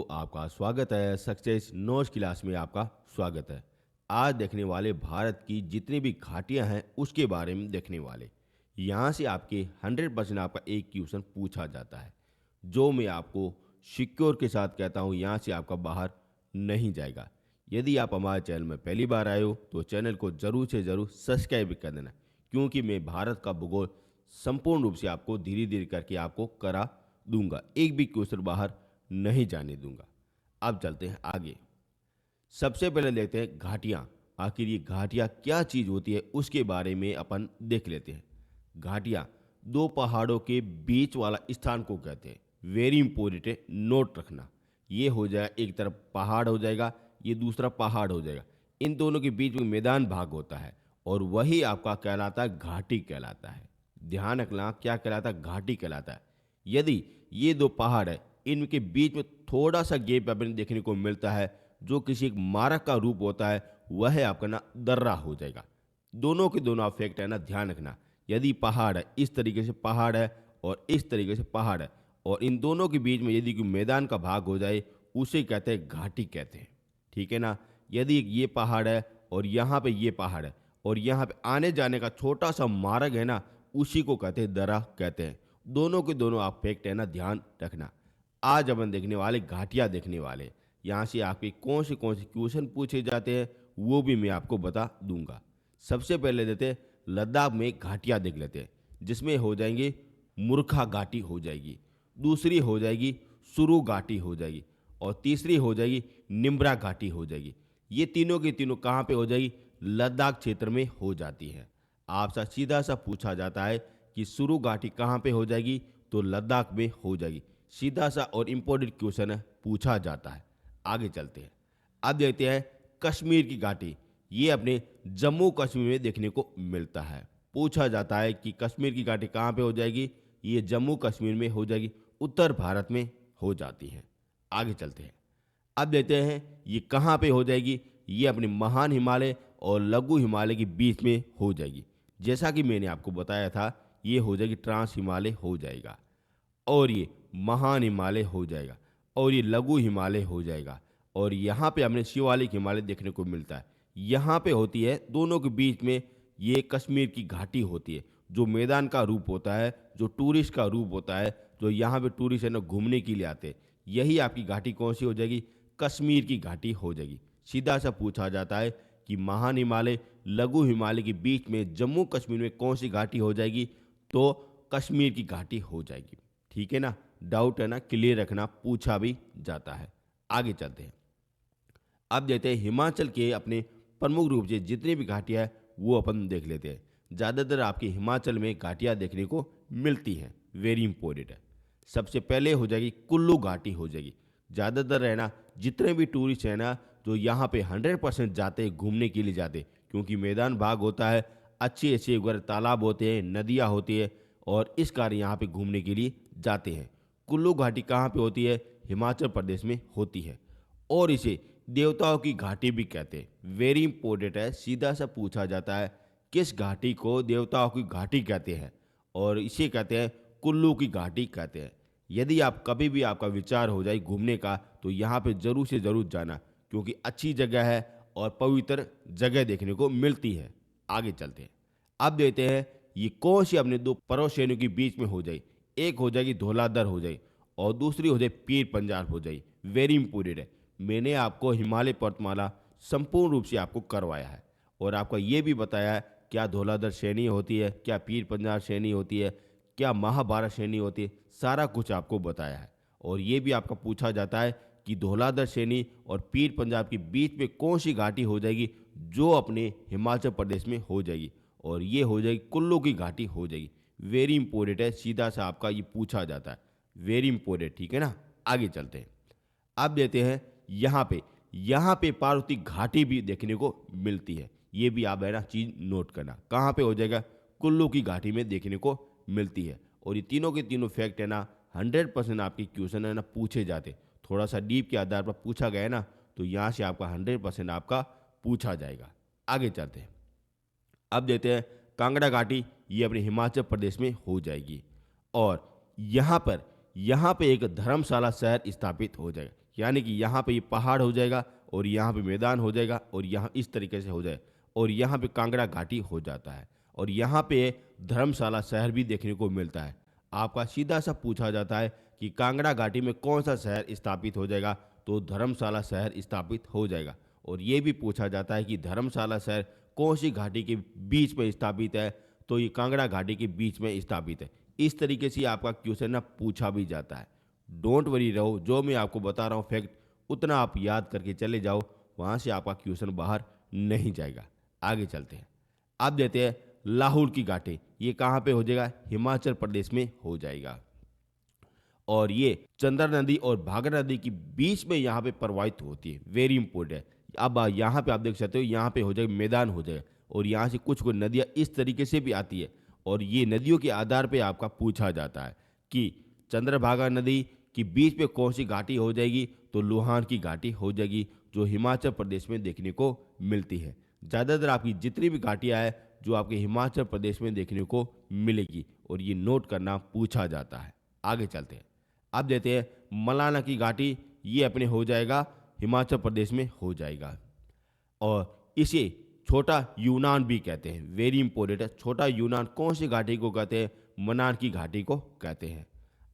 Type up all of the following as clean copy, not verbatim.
आपका स्वागत है सक्सेस नोट्स क्लास में आपका स्वागत है। आज देखने वाले भारत की जितनी भी घाटियां हैं उसके बारे में देखने वाले। यहाँ से आपके 100% आपका एक क्वेश्चन पूछा जाता है जो मैं आपको सिक्योर के साथ कहता हूँ, यहाँ से आपका बाहर नहीं जाएगा। यदि आप हमारे चैनल में पहली बार आए हो तो चैनल को ज़रूर से ज़रूर सब्सक्राइब कर देना, क्योंकि मैं भारत का भूगोल संपूर्ण रूप से आपको धीरे धीरे करके आपको करा दूंगा, एक भी क्वेश्चन बाहर नहीं जाने दूंगा। अब चलते हैं आगे। सबसे पहले लेते हैं घाटियां। आखिर ये घाटियां क्या चीज होती है उसके बारे में अपन देख लेते हैं। घाटियां दो पहाड़ों के बीच वाला स्थान को कहते हैं। वेरी इंपॉर्टेंट है, नोट रखना। ये हो जाएगा, एक तरफ पहाड़ हो जाएगा, ये दूसरा पहाड़ हो जाएगा। इन दोनों के बीच में मैदान भाग होता है और वही आपका कहलाता है घाटी कहलाता है। ध्यान रखना, क्या कहलाता है? घाटी कहलाता है। यदि ये दो पहाड़ है, इनके बीच में थोड़ा सा गैप अपने देखने को मिलता है जो किसी एक मारक का रूप होता है, वह है आपका ना दर्रा हो जाएगा। दोनों के दोनों अफेक्ट है ना, ध्यान रखना। यदि पहाड़ है, इस तरीके से पहाड़ है और इस तरीके से पहाड़ है, और इन दोनों के बीच में यदि कोई मैदान का भाग हो जाए उसे कहते हैं घाटी कहते हैं। ठीक है ना। यदि ये पहाड़ है और यहाँ पे ये पहाड़ है और यहाँ पे आने जाने का छोटा सा मार्ग है ना, उसी को कहते हैं दर्रा कहते हैं। दोनों के दोनों अफेक्ट है ना, ध्यान रखना। आज अपन देखने वाले घाटियां देखने वाले। यहाँ से आपके कौन से क्वेश्चन पूछे जाते हैं वो भी मैं आपको बता दूंगा। सबसे पहले देते हैं लद्दाख में घाटियां देख लेते हैं, जिसमें हो जाएंगे मूर्खा घाटी हो जाएगी, दूसरी हो जाएगी सुरु घाटी हो जाएगी और तीसरी हो जाएगी निम्रा घाटी हो जाएगी। ये तीनों की तीनों कहाँ पे हो जाएगी? लद्दाख क्षेत्र में हो जाती है। आपसे सीधा सा पूछा जाता है कि सुरु घाटी कहाँ पे हो जाएगी, तो लद्दाख में हो जाएगी। सीधा सा और इम्पोर्टेंट क्वेश्चन है, पूछा जाता है। आगे चलते हैं। अब देखते हैं कश्मीर की घाटी। ये अपने जम्मू कश्मीर में देखने को मिलता है। पूछा जाता है कि कश्मीर की घाटी कहाँ पे हो जाएगी? ये जम्मू कश्मीर में हो जाएगी, उत्तर भारत में हो जाती है। आगे चलते हैं। अब देखते हैं ये कहाँ पे हो जाएगी। ये अपने महान हिमालय और लघु हिमालय के बीच में हो जाएगी। जैसा कि मैंने आपको बताया था, ये हो जाएगी ट्रांस हिमालय हो जाएगा, और ये महान हिमालय हो जाएगा, और ये लघु हिमालय हो जाएगा। और यहाँ पे हमने शिवालिक हिमालय देखने को मिलता है। यहाँ पे होती है दोनों के बीच में ये कश्मीर की घाटी होती है, जो मैदान का रूप होता है, जो टूरिस्ट का रूप होता है, जो यहाँ पे टूरिस्ट है ना घूमने के लिए आते हैं। यही आपकी घाटी कौन सी हो जाएगी? कश्मीर की घाटी हो जाएगी। सीधा सा पूछा जाता है कि महान हिमालय लघु हिमालय के बीच में जम्मू कश्मीर में कौन सी घाटी हो जाएगी, तो कश्मीर की घाटी हो जाएगी। ठीक है ना। डाउट है ना, क्लियर रखना, पूछा भी जाता है। आगे चलते हैं। अब देखते हैं हिमाचल के अपने प्रमुख रूप से जितनी भी घाटियां हैं वो अपन देख लेते हैं। ज़्यादातर आपके हिमाचल में घाटियां देखने को मिलती हैं। वेरी इंपॉर्टेंट है। सबसे पहले हो जाएगी कुल्लू घाटी हो जाएगी। ज़्यादातर है ना, जितने भी टूरिस्ट हैं ना, जो यहाँ पे 100% जाते हैं, घूमने के लिए जाते हैं, क्योंकि मैदान भाग होता है, अच्छे अच्छे वगैरह तालाब होते हैं, नदियाँ होती है, और इस कारण यहाँ पे घूमने के लिए जाते हैं। कुल्लू घाटी कहाँ पे होती है? हिमाचल प्रदेश में होती है, और इसे देवताओं की घाटी भी कहते हैं। वेरी इंपॉर्टेंट है, सीधा सा पूछा जाता है किस घाटी को देवताओं की घाटी कहते हैं, और इसे कहते हैं कुल्लू की घाटी कहते हैं। यदि आप कभी भी आपका विचार हो जाए घूमने का, तो यहाँ पे जरूर से जरूर जाना, क्योंकि अच्छी जगह है और पवित्र जगह देखने को मिलती है। आगे चलते हैं। अब देखते हैं ये कौन सी अपने दो पर्वत श्रेणियों के बीच में हो जाए। एक हो जाएगी धौलाधर हो जाए और दूसरी हो जाए पीर पंजाल हो जाए। वेरी इंपॉर्टेंट है। मैंने आपको हिमालय पर्वतमाला संपूर्ण रूप से आपको करवाया है, और आपको ये भी बताया है क्या धौलाधर श्रेणी होती है, क्या पीर पंजाल श्रेणी होती है, क्या महाभारत श्रेणी होती है। सारा कुछ आपको बताया है। और ये भी आपका पूछा जाता है कि धौलाधर श्रेणी और पीर पंजाब के बीच में कौन सी घाटी हो जाएगी, जो अपने हिमाचल प्रदेश में हो जाएगी, और ये हो जाएगी कुल्लू की घाटी हो जाएगी। वेरी इंपॉर्टेंट है, सीधा सा आपका ये पूछा जाता है। वेरी इंपॉर्टेंट, ठीक है ना। आगे चलते हैं। अब देते हैं यहाँ पे पार्वती घाटी भी देखने को मिलती है। ये भी आप है ना चीज नोट करना, कहाँ पे हो जाएगा? कुल्लू की घाटी में देखने को मिलती है। और ये तीनों के तीनों फैक्ट है ना 100% आपके क्वेश्चन है ना पूछे जाते। थोड़ा सा डीप के आधार पर पूछा गया है ना, तो यहाँ से आपका 100% आपका पूछा जाएगा। आगे चलते हैं। अब देते हैं कांगड़ा घाटी। ये अपने हिमाचल प्रदेश में हो जाएगी, और यहाँ पे एक धर्मशाला शहर स्थापित हो जाएगा। यानी कि यहाँ पे ये पहाड़ हो जाएगा और यहाँ पे मैदान हो जाएगा और यहाँ इस तरीके से हो जाए और यहाँ पे कांगड़ा घाटी हो जाता है और यहाँ पे धर्मशाला शहर भी देखने को मिलता है। आपका सीधा सा पूछा जाता है कि कांगड़ा घाटी में कौन सा शहर स्थापित हो जाएगा, तो धर्मशाला शहर स्थापित हो जाएगा। और ये भी पूछा जाता है कि धर्मशाला शहर कौन सी घाटी के बीच में स्थापित है, तो ये कांगड़ा घाटी के बीच में स्थापित है। इस तरीके से आपका क्वेश्चन ना पूछा भी जाता है। डोंट वरी रहो, जो मैं आपको बता रहा हूँ फैक्ट उतना आप याद करके चले जाओ, वहाँ से आपका क्वेश्चन बाहर नहीं जाएगा। आगे चलते हैं। अब देते हैं लाहौल की घाटी, ये कहाँ पे हो जाएगा, हिमाचल प्रदेश में हो जाएगा। और ये चंद्र नदी और भागर नदी के बीच में यहाँ पे प्रवाहित होती है, वेरी इंपॉर्टेंट है। अब यहाँ पे आप देख सकते हो, यहाँ पे हो जाएगा मैदान हो जाएगा और यहाँ से कुछ कुछ नदियाँ इस तरीके से भी आती है और ये नदियों के आधार पे आपका पूछा जाता है कि चंद्रभागा नदी के बीच में कौन सी घाटी हो जाएगी, तो लोहान की घाटी हो जाएगी जो हिमाचल प्रदेश में देखने को मिलती है। ज़्यादातर आपकी जितनी भी घाटियाँ हैं जो आपके हिमाचल प्रदेश में देखने को मिलेगी और ये नोट करना पूछा जाता है। आगे चलते हैं। अब देते हैं मलाना की घाटी, ये अपने हो जाएगा हिमाचल प्रदेश में हो जाएगा और इसे छोटा यूनान भी कहते हैं, वेरी इंपॉर्टेंट है। छोटा यूनान कौन सी घाटी को कहते हैं, मनान की घाटी को कहते हैं।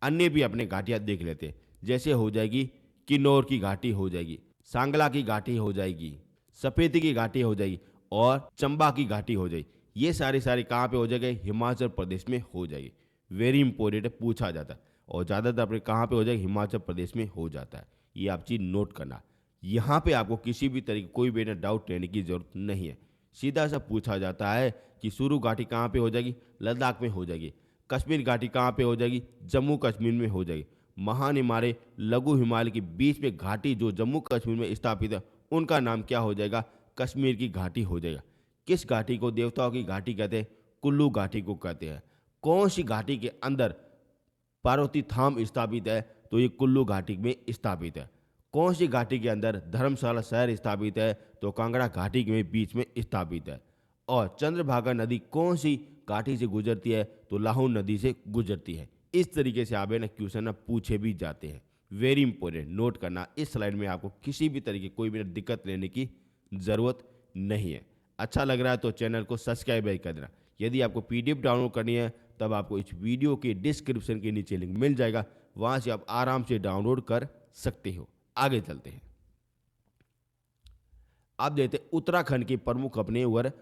अन्य भी अपने घाटियाँ देख लेते हैं, जैसे हो जाएगी किन्नौर की घाटी हो जाएगी, सांगला की घाटी हो जाएगी, सफेदी की घाटी हो जाएगी और चंबा की घाटी हो जाएगी। ये सारी कहाँ पे हो जाएगी, हिमाचल प्रदेश में हो जाएगी। वेरी इंपॉर्टेंट है, पूछा जाता है और ज़्यादातर अपने कहाँ पे हो जाएगी, हिमाचल प्रदेश में हो जाता है। ये आप चीज़ नोट करना। यहाँ पे आपको किसी भी तरीके कोई भी डाउट लेने की जरूरत नहीं है। सीधा सा पूछा जाता है कि सुरू घाटी कहाँ पे हो जाएगी, लद्दाख में हो जाएगी। कश्मीर घाटी कहाँ पे हो जाएगी, जम्मू कश्मीर में हो जाएगी। महान हिमालय लघु हिमालय के बीच में घाटी जो जम्मू कश्मीर में स्थापित है उनका नाम क्या हो जाएगा, कश्मीर की घाटी हो जाएगा। किस घाटी को देवताओं की घाटी कहते हैं, कुल्लू घाटी को कहते हैं। कौन सी घाटी के अंदर पार्वती धाम स्थापित है, तो ये कुल्लू घाटी में स्थापित है। कौन सी घाटी के अंदर धर्मशाला शहर स्थापित है, तो कांगड़ा घाटी के बीच में स्थापित है। और चंद्रभागा नदी कौन सी घाटी से गुजरती है, तो लाहौल नदी से गुजरती है। इस तरीके से आप क्वेश्चन ना पूछे भी जाते हैं। वेरी इंपॉर्टेंट, नोट करना। इस स्लाइड में आपको किसी भी तरीके कोई भी दिक्कत लेने की ज़रूरत नहीं है। अच्छा लग रहा है तो चैनल को सब्सक्राइब कर देना। यदि आपको पीडीएफ डाउनलोड करनी है तब आपको इस वीडियो के डिस्क्रिप्शन के नीचे लिंक मिल जाएगा, वहाँ से आप आराम से डाउनलोड कर सकते हो। आगे चलते हैं। आप देखते उत्तराखंड के प्रमुख अपने वर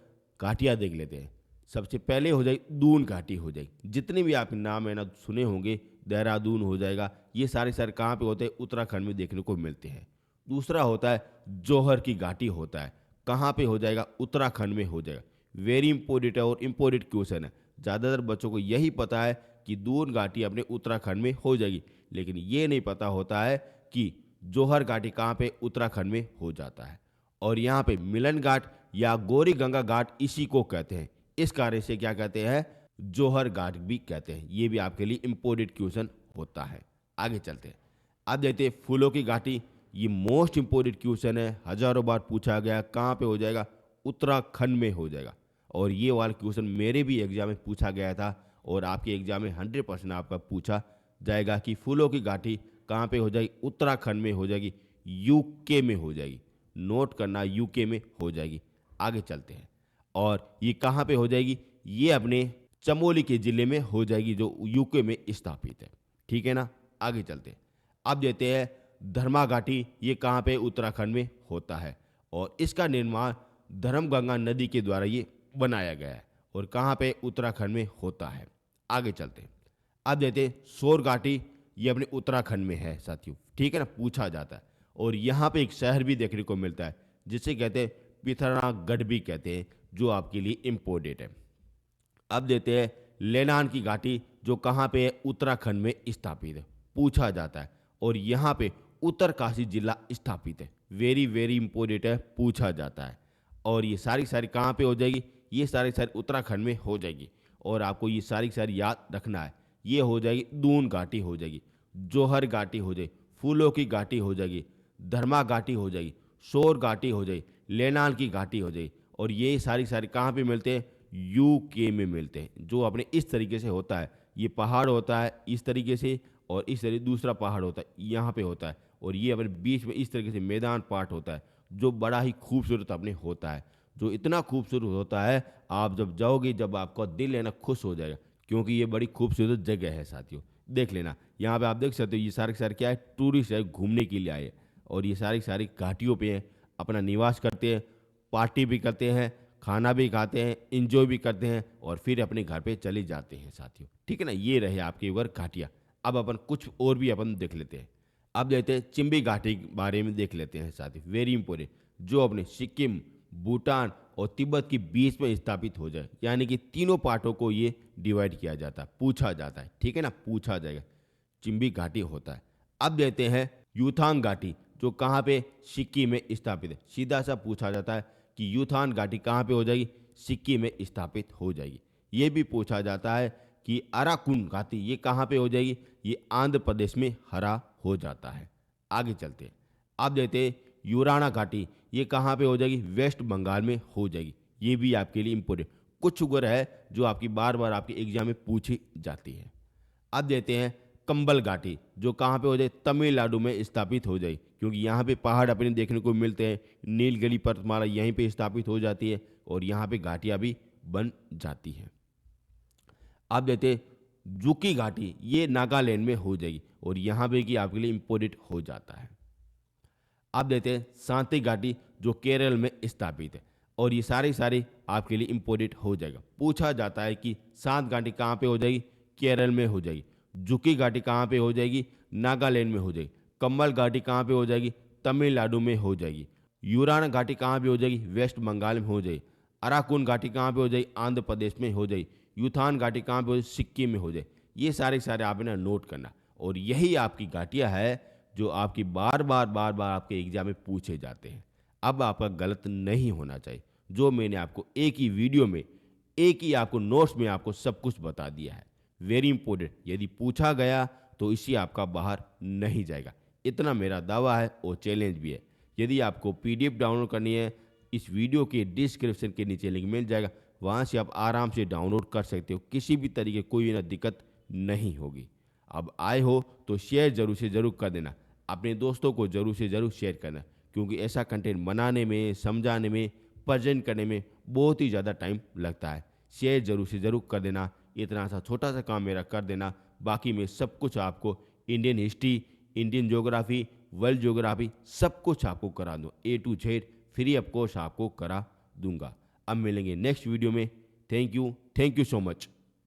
घाटियाँ देख लेते हैं। सबसे पहले हो जाएगी दून घाटी हो जाएगी। जितने भी आप नाम है ना सुने होंगे, देहरादून हो जाएगा, ये सारे कहाँ पे होते हैं, उत्तराखंड में देखने को मिलते हैं। दूसरा होता है जौहर की घाटी होता है, कहाँ पे हो जाएगा, उत्तराखंड में हो जाएगा। वेरी इंपॉर्टेंट है और इम्पोर्टेंट क्वेश्चन है। ज़्यादातर बच्चों को यही पता है कि दून घाटी अपने उत्तराखंड में हो जाएगी, लेकिन ये नहीं पता होता है कि जौहर घाटी कहाँ पे उत्तराखंड में हो जाता है। और यहाँ पे मिलन घाट या गौरी गंगा घाट इसी को कहते हैं। इस कार्य से क्या कहते हैं, जौहर घाट भी कहते हैं। ये भी आपके लिए इंपॉर्टेंट क्वेश्चन होता है। आगे चलते हैं। अब देखते हैं फूलों की घाटी। ये मोस्ट इंपॉर्टेंट क्वेश्चन है, हजारों बार पूछा गया। कहाँ पे हो जाएगा, उत्तराखंड में हो जाएगा। और ये वाला क्वेश्चन मेरे भी एग्जाम में पूछा गया था और आपके एग्जाम में 100% आपका पूछा जाएगा कि फूलों की घाटी कहाँ पे हो जाएगी, उत्तराखंड में हो जाएगी, यूके में हो जाएगी। नोट करना, यूके में हो जाएगी। आगे चलते हैं। और ये कहाँ पे हो जाएगी, ये अपने चमोली के जिले में हो जाएगी जो यूके में स्थापित है। ठीक है ना। आगे चलते हैं। अब देते हैं धर्मा घाटी, ये कहाँ पे, उत्तराखंड में होता है और इसका निर्माण धर्मगंगा नदी के द्वारा ये बनाया गया है और कहाँ पे, उत्तराखंड में होता है। आगे चलते हैं। अब देते हैं सोर घाटी, ये अपने उत्तराखंड में है साथियों। ठीक है ना, पूछा जाता है। और यहाँ पे एक शहर भी देखने को मिलता है जिसे कहते हैं पिथौरागढ़ भी कहते हैं, जो आपके लिए इम्पोर्टेंट है। अब देते हैं लेनान की घाटी, जो कहाँ पे है, उत्तराखंड में स्थापित है, पूछा जाता है। और यहाँ पे उत्तरकाशी जिला स्थापित है। वेरी वेरी इंपॉर्टेंट है, पूछा जाता है। और ये सारी कहाँ पे हो जाएगी, ये सारी उत्तराखंड में हो जाएगी। और आपको ये सारी याद रखना है। ये हो जाएगी दून घाटी हो जाएगी, जौहर घाटी हो जाएगी, फूलों की घाटी हो जाएगी, धर्मा घाटी हो जाएगी, शोर घाटी हो जाएगी, लेनान की घाटी हो जाएगी। और ये सारी कहाँ पे मिलते हैं, यूके में मिलते हैं। जो अपने इस तरीके से होता है, ये पहाड़ होता है इस तरीके से और इस तरीके दूसरा पहाड़ होता है यहाँ पे होता है और ये अपने बीच में इस तरीके से मैदान पार्ट होता है जो बड़ा ही खूबसूरत अपने होता है, जो इतना खूबसूरत होता है आप जब जाओगे जब आपका दिल है ना खुश हो जाएगा, क्योंकि ये बड़ी खूबसूरत जगह है साथियों। देख लेना यहाँ पे आप देख सकते हो ये सारे के सारे क्या है, टूरिस्ट है, घूमने के लिए आए हैं और ये सारी सारी घाटियों पे हैं, अपना निवास करते हैं, पार्टी भी करते हैं, खाना भी खाते हैं, इंजॉय भी करते हैं और फिर अपने घर पे चले जाते हैं साथियों। ठीक है ना, ये रहे आपके उधर घाटियाँ। अब अपन कुछ और भी अपन देख लेते हैं। अब देखते हैं चिम्बी घाटी के बारे में देख लेते हैं साथियों, वेरी इंपॉर्टेंट, जो अपने सिक्किम, भूटान और तिब्बत के बीच में स्थापित हो जाए, यानी कि तीनों पार्टों को ये डिवाइड किया जाता है, पूछा जाता है। ठीक है ना, पूछा जाएगा, चिम्बी घाटी होता है। अब देखते हैं यूथांग घाटी, जो कहाँ पे, सिक्किम में स्थापित है। सीधा सा पूछा जाता है कि यूथान घाटी कहाँ पे हो जाएगी, सिक्किम में स्थापित हो जाएगी। ये भी पूछा जाता है कि अराकुन घाटी ये कहाँ पे हो जाएगी, ये आंध्र प्रदेश में हरा हो जाता है। आगे चलते हैं, अब देखते हैं यूराना घाटी ये कहाँ पे हो जाएगी, वेस्ट बंगाल में हो जाएगी। ये भी आपके लिए इंपॉर्टेंट कुछ उगर है जो आपकी बार बार आपके एग्जाम में पूछी जाती है। अब देते हैं कंबल घाटी, जो कहाँ पे हो जाए, तमिलनाडु में स्थापित हो जाए, क्योंकि यहाँ पे पहाड़ अपने देखने को मिलते हैं, नीलगिरी पर्वतमाला यहीं पे स्थापित हो जाती है और यहाँ पे घाटियाँ भी बन जाती हैं। अब देते हैं जुकी घाटी, ये नागालैंड में हो जाएगी और यहाँ पे कि आपके लिए इम्पोर्टेंट हो जाता है। अब देते हैं सांती घाटी, जो केरल में स्थापित है और ये सारी सारी आपके लिए इम्पोर्टेंट हो जाएगा। पूछा जाता है कि सांत घाटी कहाँ पे हो जाएगी, केरल में हो जाएगी। जुकी घाटी कहाँ पे हो जाएगी, नागालैंड में हो जाएगी। कम्बल घाटी कहाँ पे हो जाएगी, तमिलनाडु में हो जाएगी। यूरान घाटी कहाँ पे हो जाएगी, वेस्ट बंगाल में हो जाएगी। अराकुन घाटी कहाँ पे हो जाएगी, आंध्र प्रदेश में हो जाएगी। यूथान घाटी कहाँ पे हो जाएगी, सिक्किम में हो जाएगी। ये सारे सारे आप ना नोट करना, और यही आपकी घाटियाँ है जो आपकी बार बार आपके एग्जाम में पूछे जाते हैं। अब आपका गलत नहीं होना चाहिए, जो मैंने आपको एक ही वीडियो में, एक ही आपको नोट्स में आपको सब कुछ बता दिया है। वेरी इंपॉर्टेंट, यदि पूछा गया तो इसी आपका बाहर नहीं जाएगा, इतना मेरा दावा है और चैलेंज भी है। यदि आपको पीडीएफ डाउनलोड करनी है, इस वीडियो के डिस्क्रिप्शन के नीचे लिंक मिल जाएगा, वहाँ से आप आराम से डाउनलोड कर सकते हो, किसी भी तरीके कोई ना दिक्कत नहीं होगी। अब आए हो तो शेयर जरूर से ज़रूर कर देना, अपने दोस्तों को ज़रूर से ज़रूर शेयर करना, क्योंकि ऐसा कंटेंट बनाने में, समझाने में, प्रेजेंट करने में बहुत ही ज़्यादा टाइम लगता है। शेयर जरूर से ज़रूर कर देना, इतना सा छोटा सा काम मेरा कर देना, बाकी मैं सब कुछ आपको Indian history, Indian geography, world geography सब कुछ आपको करा दूँ, A to Z free of course आपको करा दूंगा। अब मिलेंगे नेक्स्ट वीडियो में। Thank you so much.